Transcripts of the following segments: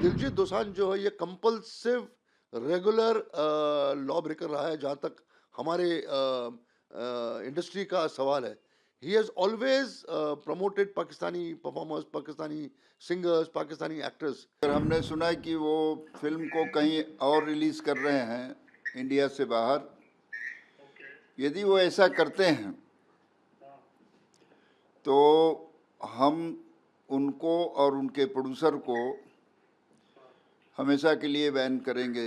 दिलजीत दोसांझ जो है ये कंपल्सिव रेगुलर लॉ ब्रेकर रहा है जहाँ तक हमारे इंडस्ट्री का सवाल है। He has always promoted Pakistani performers, Pakistani singers, Pakistani actors. Sir, हमने सुना है कि वो फिल्म को कहीं और रिलीज कर रहे हैं, इंडिया से बाहर। यदि वो ऐसा करते हैं तो हम उनको और उनके प्रोड्यूसर को हमेशा के लिए बैन करेंगे।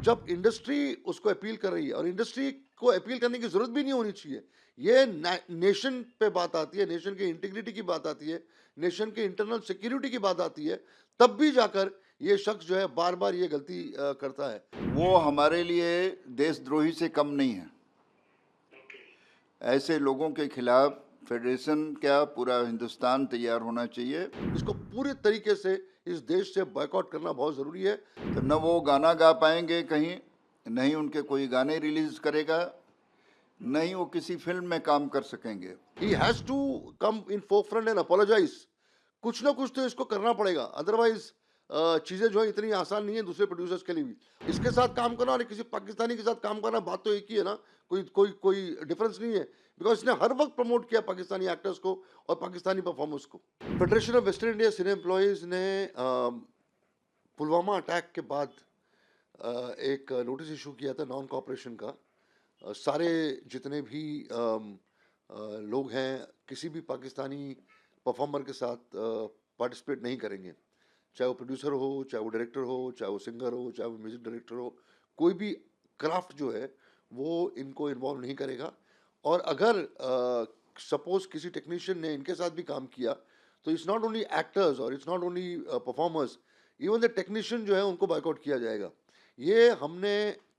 जब इंडस्ट्री उसको अपील कर रही है, और इंडस्ट्री को अपील करने की जरूरत भी नहीं होनी चाहिए, ये नेशन पे बात आती है, नेशन के इंटीग्रिटी की बात आती है, नेशन के इंटरनल सिक्योरिटी की बात आती है, तब भी जाकर ये शख्स जो है बार बार ये गलती करता है। वो हमारे लिए देशद्रोही से कम नहीं है। ऐसे लोगों के खिलाफ फेडरेशन क्या पूरा हिंदुस्तान तैयार होना चाहिए। इसको पूरे तरीके से इस देश से बॉयकॉट करना बहुत जरूरी है। तो न वो गाना गा पाएंगे कहीं, नहीं उनके कोई गाने रिलीज करेगा, नहीं वो किसी फिल्म में काम कर सकेंगे। He has to come in forefront and apologize। कुछ ना कुछ तो इसको करना पड़ेगा, अदरवाइज चीजें जो है इतनी आसान नहीं है दूसरे प्रोड्यूसर्स के लिए भी। इसके साथ काम करना और किसी पाकिस्तानी के साथ काम करना, बात तो एक ही है ना, कोई कोई कोई डिफरेंस नहीं है। बिकॉज इसने हर वक्त प्रमोट किया पाकिस्तानी एक्टर्स को और पाकिस्तानी परफॉर्मर्स को। Federation of western India cine employees ने पुलवामा अटैक के बाद एक नोटिस इशू किया था नॉन कॉपरेशन का। सारे जितने भी लोग हैं किसी भी पाकिस्तानी परफॉर्मर के साथ पार्टिसिपेट नहीं करेंगे, चाहे वो प्रोड्यूसर हो, चाहे वो डायरेक्टर हो, चाहे वो सिंगर हो, चाहे वो म्यूजिक डायरेक्टर हो। कोई भी क्राफ्ट जो है वो इनको इन्वॉल्व नहीं करेगा। और अगर सपोज किसी टेक्नीशियन ने इनके साथ भी काम किया तो इट्स नॉट ओनली एक्टर्स और it's not only performers, even the technician जो है उनको बाइकआउट किया जाएगा। ये हमने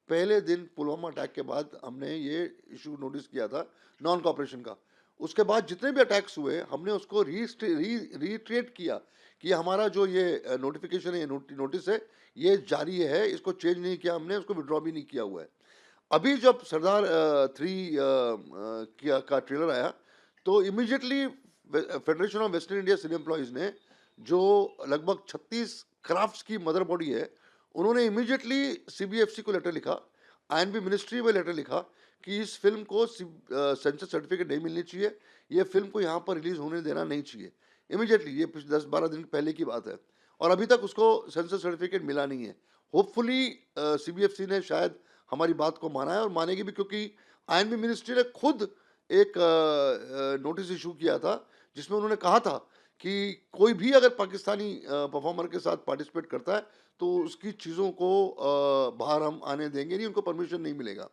पहले दिन पुलवामा अटैक के बाद हमने ये इशू नोटिस किया था नॉन कॉपरेशन का। उसके बाद जितने भी अटैक्स हुए हमने उसको रीट्रेट किया कि हमारा जो ये नोटिफिकेशन है, ये नोटिस है, ये जारी है, इसको चेंज नहीं किया हमने, उसको विड्रॉ भी नहीं किया हुआ है। अभी जब सरदार 3 का ट्रेलर आया तो immediately federation of western India cine employees ने, जो लगभग 36 क्राफ्ट्स की मदर बॉडी है, उन्होंने इमीडिएटली सीबीएफसी को लेटर लिखा, आईएनबी मिनिस्ट्री में लेटर लिखा कि इस फिल्म को सेंसर सर्टिफिकेट नहीं मिलनी चाहिए, ये फिल्म को यहाँ पर रिलीज होने देना नहीं चाहिए। इमीडिएटली, ये 10-12 दिन पहले की बात है, और अभी तक उसको सेंसर सर्टिफिकेट मिला नहीं है। होपफुली सीबीएफसी ने शायद हमारी बात को माना है और मानेगी भी, क्योंकि आईएनबी मिनिस्ट्री ने खुद एक नोटिस इशू किया था जिसमें उन्होंने कहा था कि कोई भी अगर पाकिस्तानी परफॉर्मर के साथ पार्टिसिपेट करता है तो उसकी चीज़ों को बाहर हम आने देंगे नहीं, उनको परमिशन नहीं मिलेगा।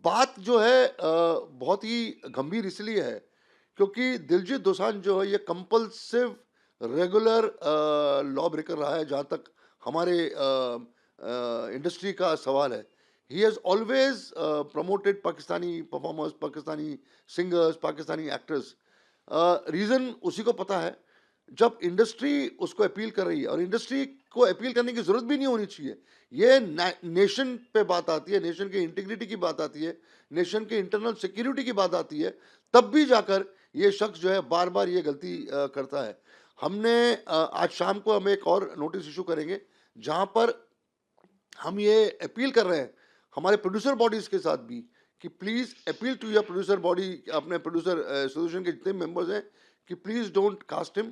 बात जो है बहुत ही गंभीर इसलिए है क्योंकि दिलजीत दोसांझ जो है ये कंपल्सिव रेगुलर लॉ ब्रेकर रहा है जहाँ तक हमारे इंडस्ट्री का सवाल है। He has always promoted Pakistani performers, Pakistani singers, Pakistani actors. Reason उसी को पता है। जब इंडस्ट्री उसको अपील कर रही है, और इंडस्ट्री को अपील करने की जरूरत भी नहीं होनी चाहिए, ये नेशन पे बात आती है, नेशन के इंटीग्रिटी की बात आती है, नेशन के इंटरनल सिक्योरिटी की बात आती है, तब भी जाकर ये शख्स जो है बार बार ये गलती करता है। हमने आज शाम को हम एक और नोटिस इशू करेंगे जहां पर हम ये अपील कर रहे हैं हमारे प्रोड्यूसर बॉडीज के साथ भी कि please appeal to your producer body, अपने प्रोड्यूसर एसोसिएशन के जितने मेंबर्स हैं, कि please don't cast him,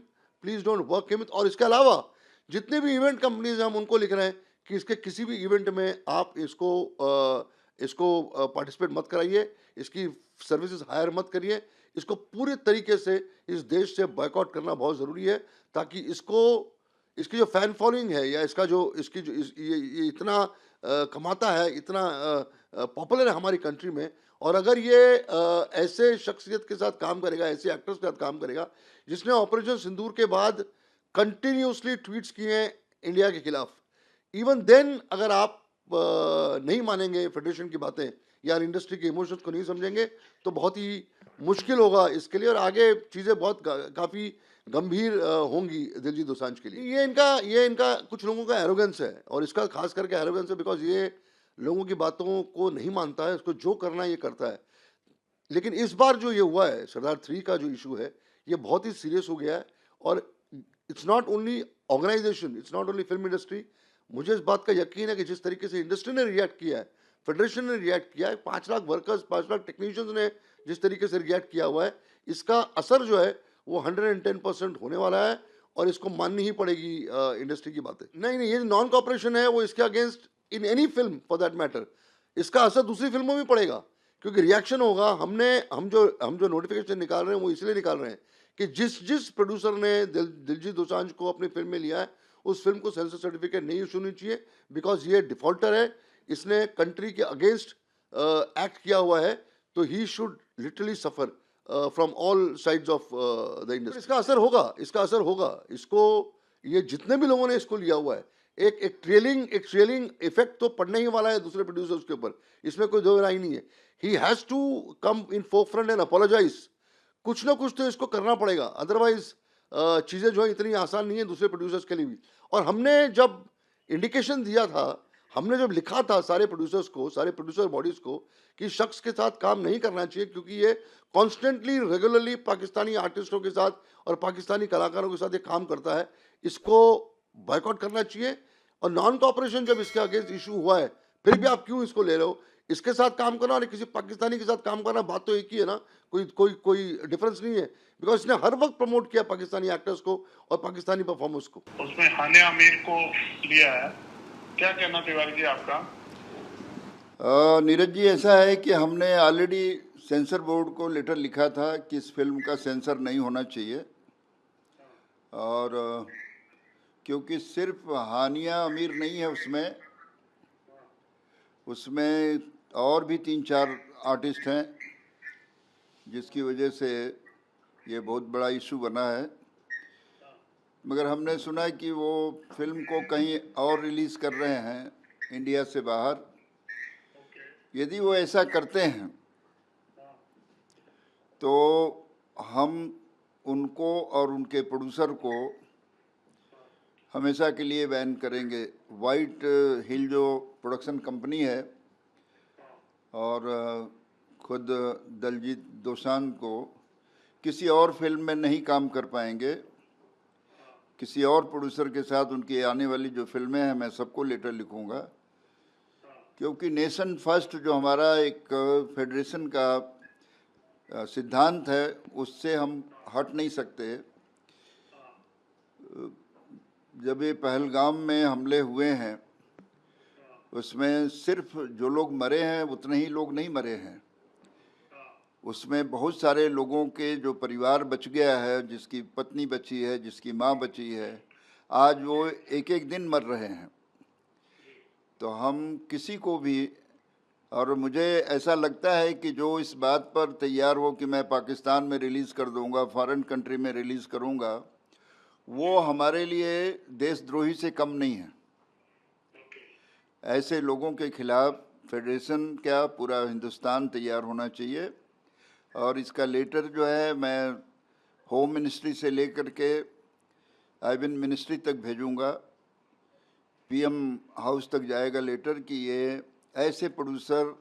please don't work him. और इसके अलावा जितने भी इवेंट कंपनीज हैं हम उनको लिख रहे हैं कि इसके किसी भी इवेंट में आप इसको पार्टिसिपेट मत कराइए, इसकी सर्विसेज हायर मत करिए। इसको पूरे तरीके से इस देश से बॉयकॉट करना बहुत ज़रूरी है, ताकि इसकी जो फैन फॉलोइंग है, या इसका जो इसकी जो ये इतना कमाता है, इतना पॉपुलर है हमारी कंट्री में। और अगर ये ऐसे शख्सियत के साथ काम करेगा, ऐसे एक्टर्स के साथ काम करेगा जिसने ऑपरेशन सिंदूर के बाद कंटिन्यूसली ट्वीट्स किए हैं इंडिया के खिलाफ, इवन देन अगर आप नहीं मानेंगे फेडरेशन की बातें या इंडस्ट्री के इमोशंस को नहीं समझेंगे तो बहुत ही मुश्किल होगा इसके लिए, और आगे चीज़ें बहुत काफ़ी गंभीर होंगी दिलजीत दोसांझ के लिए। ये इनका कुछ लोगों का एरोगेंस है, और इसका खास करके एरोगेंस है बिकॉज ये लोगों की बातों को नहीं मानता है, उसको जो करना है ये करता है। लेकिन इस बार जो ये हुआ है सरदार 3 का जो इशू है, ये बहुत ही सीरियस हो गया है, और it's not only organization, it's not only film industry. मुझे इस बात का यकीन है कि जिस तरीके से इंडस्ट्री ने रिएक्ट किया है, फेडरेशन ने रिएक्ट किया है, 5 लाख वर्कर्स, 5 लाख टेक्नीशियंस ने जिस तरीके से रिएक्ट किया हुआ है, इसका असर जो है वो 110% होने वाला है। और इसको माननी ही पड़ेगी इंडस्ट्री की बातें। नहीं नहीं, ये नॉन कॉपरेशन है वो इसके against in any film for that matter, इसका असर दूसरी फिल्मों में पड़ेगा, क्योंकि रिएक्शन होगा। हम जो नोटिफिकेशन निकाल रहे हैं वो इसलिए निकाल रहे हैं कि जिस जिस प्रोड्यूसर ने दिलजीत दोसांझ को अपनी फिल्म में लिया है, उस फिल्म को सेंसर सर्टिफिकेट नहीं इशू होनी चाहिए, बिकॉज ये डिफॉल्टर है, इसने कंट्री के अगेंस्ट एक्ट किया हुआ है, तो he should literally suffer from all sides of the industry. इसका असर होगा, इसका असर होगा इसको, ये जितने भी लोगों ने इसको लिया हुआ है, एक ट्रेलिंग इफेक्ट तो पड़ने ही वाला है दूसरे प्रोड्यूसर्स के ऊपर, इसमें कोई दो राय नहीं है। He has to come in forefront and apologize, कुछ ना कुछ तो इसको करना पड़ेगा, अदरवाइज चीज़ें जो है इतनी आसान नहीं है दूसरे प्रोड्यूसर्स के लिए भी। और हमने जब इंडिकेशन दिया था, हमने जब लिखा था सारे प्रोड्यूसर्स को, सारे प्रोड्यूसर बॉडीज को, कि शख्स के साथ काम नहीं करना चाहिए क्योंकि ये कॉन्स्टेंटली रेगुलरली पाकिस्तानी आर्टिस्टों के साथ और पाकिस्तानी कलाकारों के साथ ये काम करता है, इसको बॉयकॉट करना चाहिए। और नॉन कॉपरेशन जब इसके अगेंस्ट इशू हुआ है, फिर भी आप क्यों इसको ले रहे हो? इसके साथ काम करना और किसी पाकिस्तानी के साथ काम करना, बात तो एक ही है ना, कोई कोई कोई डिफरेंस नहीं है, बिकॉज इसने हर वक्त प्रमोट किया पाकिस्तानी एक्टर्स को और पाकिस्तानी परफॉर्मर्स को। उसमें हानिया आमिर को लिया है, क्या कहना तिवारी जी आपका? नीरज जी, ऐसा है कि हमने ऑलरेडी सेंसर बोर्ड को लेटर लिखा था कि इस फिल्म का सेंसर नहीं होना चाहिए, और क्योंकि सिर्फ हानिया आमिर नहीं है उसमें और भी 3-4 आर्टिस्ट हैं, जिसकी वजह से ये बहुत बड़ा इशू बना है। मगर हमने सुना कि वो फिल्म को कहीं और रिलीज़ कर रहे हैं इंडिया से बाहर। यदि वो ऐसा करते हैं तो हम उनको और उनके प्रोड्यूसर को हमेशा के लिए बैन करेंगे। वाइट हिल जो प्रोडक्शन कंपनी है, और खुद दिलजीत दोसांझ को किसी और फिल्म में नहीं काम कर पाएंगे, किसी और प्रोड्यूसर के साथ उनकी आने वाली जो फिल्में हैं, मैं सबको लेटर लिखूंगा, क्योंकि नेशन फर्स्ट जो हमारा एक फेडरेशन का सिद्धांत है, उससे हम हट नहीं सकते। जब ये पहलगाम में हमले हुए हैं, उसमें सिर्फ जो लोग मरे हैं उतने ही लोग नहीं मरे हैं, उसमें बहुत सारे लोगों के जो परिवार बच गया है, जिसकी पत्नी बची है, जिसकी माँ बची है, आज वो एक एक दिन मर रहे हैं। तो हम किसी को भी, और मुझे ऐसा लगता है कि जो इस बात पर तैयार हो कि मैं पाकिस्तान में रिलीज़ कर दूंगा, फॉरेन कंट्री में रिलीज़ करूंगा, वो हमारे लिए देशद्रोही से कम नहीं है। ऐसे लोगों के खिलाफ फेडरेशन क्या पूरा हिंदुस्तान तैयार होना चाहिए। और इसका लेटर जो है मैं होम मिनिस्ट्री से लेकर के आइबिन मिनिस्ट्री तक भेजूंगा, पीएम हाउस तक जाएगा लेटर कि ये ऐसे प्रोड्यूसर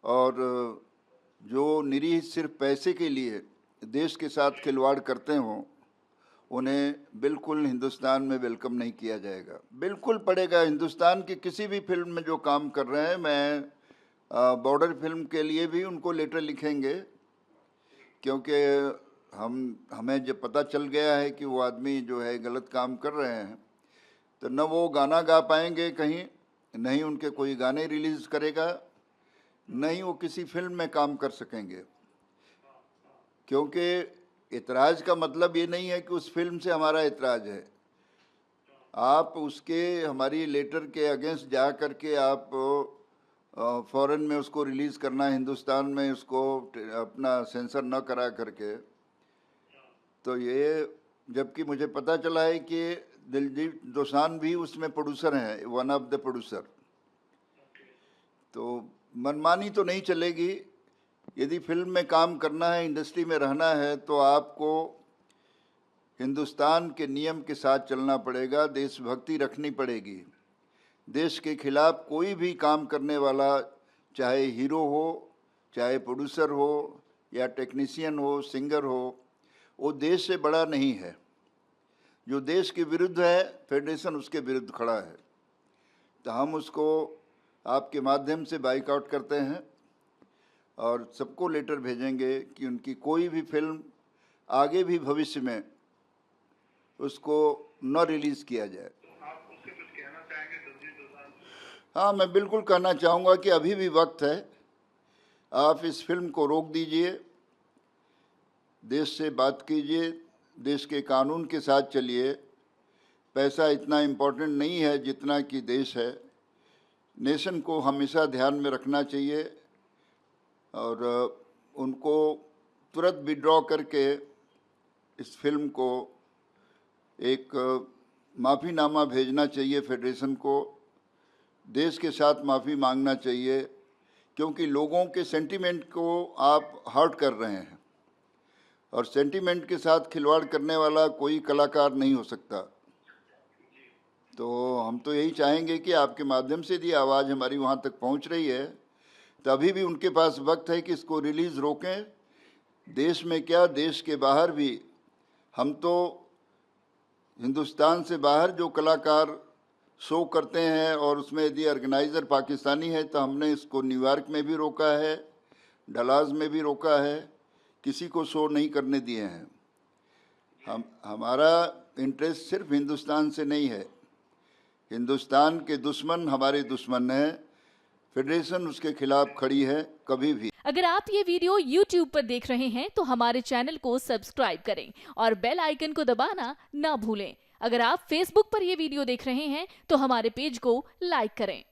और जो निरीह सिर्फ पैसे के लिए देश के साथ खिलवाड़ करते हों, उन्हें बिल्कुल हिंदुस्तान में वेलकम नहीं किया जाएगा। बिल्कुल पड़ेगा। हिंदुस्तान की किसी भी फिल्म में जो काम कर रहे हैं, मैं बॉर्डर फिल्म के लिए भी उनको लेटर लिखेंगे, क्योंकि हमें जब पता चल गया है कि वो आदमी जो है गलत काम कर रहे हैं, तो न वो गाना गा पाएंगे कहीं, नहीं उनके कोई गाने रिलीज़ करेगा, नहीं वो किसी फिल्म में काम कर सकेंगे। क्योंकि इतराज़ का मतलब ये नहीं है कि उस फिल्म से हमारा इतराज़ है। आप उसके हमारी लेटर के अगेंस्ट जा कर के आप फॉरेन में उसको रिलीज़ करना, हिंदुस्तान में उसको अपना सेंसर न करा करके, तो ये, जबकि मुझे पता चला है कि दिलजीत दोसांझ भी उसमें प्रोड्यूसर हैं, वन ऑफ द प्रोड्यूसर, तो मनमानी तो नहीं चलेगी। यदि फिल्म में काम करना है, इंडस्ट्री में रहना है, तो आपको हिंदुस्तान के नियम के साथ चलना पड़ेगा, देशभक्ति रखनी पड़ेगी। देश के खिलाफ कोई भी काम करने वाला, चाहे हीरो हो, चाहे प्रोड्यूसर हो, या टेक्नीशियन हो, सिंगर हो, वो देश से बड़ा नहीं है। जो देश के विरुद्ध है, फेडरेशन उसके विरुद्ध खड़ा है, तो हम उसको आपके माध्यम से बाइकआउट करते हैं और सबको लेटर भेजेंगे कि उनकी कोई भी फिल्म आगे भी भविष्य में उसको न रिलीज़ किया जाए। आप उससे कुछ कहना चाहेंगे दिलजीत दोसांझ? हाँ, मैं बिल्कुल कहना चाहूँगा कि अभी भी वक्त है, आप इस फिल्म को रोक दीजिए, देश से बात कीजिए, देश के कानून के साथ चलिए। पैसा इतना इम्पोर्टेंट नहीं है जितना कि देश है। नेशन को हमेशा ध्यान में रखना चाहिए और उनको तुरंत विड्रॉ करके इस फिल्म को एक माफ़ीनामा भेजना चाहिए फेडरेशन को, देश के साथ माफ़ी मांगना चाहिए, क्योंकि लोगों के सेंटीमेंट को आप हर्ट कर रहे हैं और सेंटीमेंट के साथ खिलवाड़ करने वाला कोई कलाकार नहीं हो सकता। तो हम तो यही चाहेंगे कि आपके माध्यम से यदि आवाज़ हमारी वहाँ तक पहुँच रही है तो अभी भी उनके पास वक्त है कि इसको रिलीज़ रोकें। देश में क्या, देश के बाहर भी हम तो हिंदुस्तान से बाहर जो कलाकार शो करते हैं और उसमें यदि ऑर्गेनाइज़र पाकिस्तानी है तो हमने इसको न्यूयॉर्क में भी रोका है, डलास में भी रोका है, किसी को शो नहीं करने दिए हैं। हमारा इंटरेस्ट सिर्फ हिंदुस्तान से नहीं है, हिंदुस्तान के दुश्मन हमारे दुश्मन हैं, फेडरेशन उसके खिलाफ खड़ी है कभी भी। अगर आप ये वीडियो YouTube पर देख रहे हैं तो हमारे चैनल को सब्सक्राइब करें और बेल आइकन को दबाना ना भूलें। अगर आप Facebook पर ये वीडियो देख रहे हैं तो हमारे पेज को लाइक करें।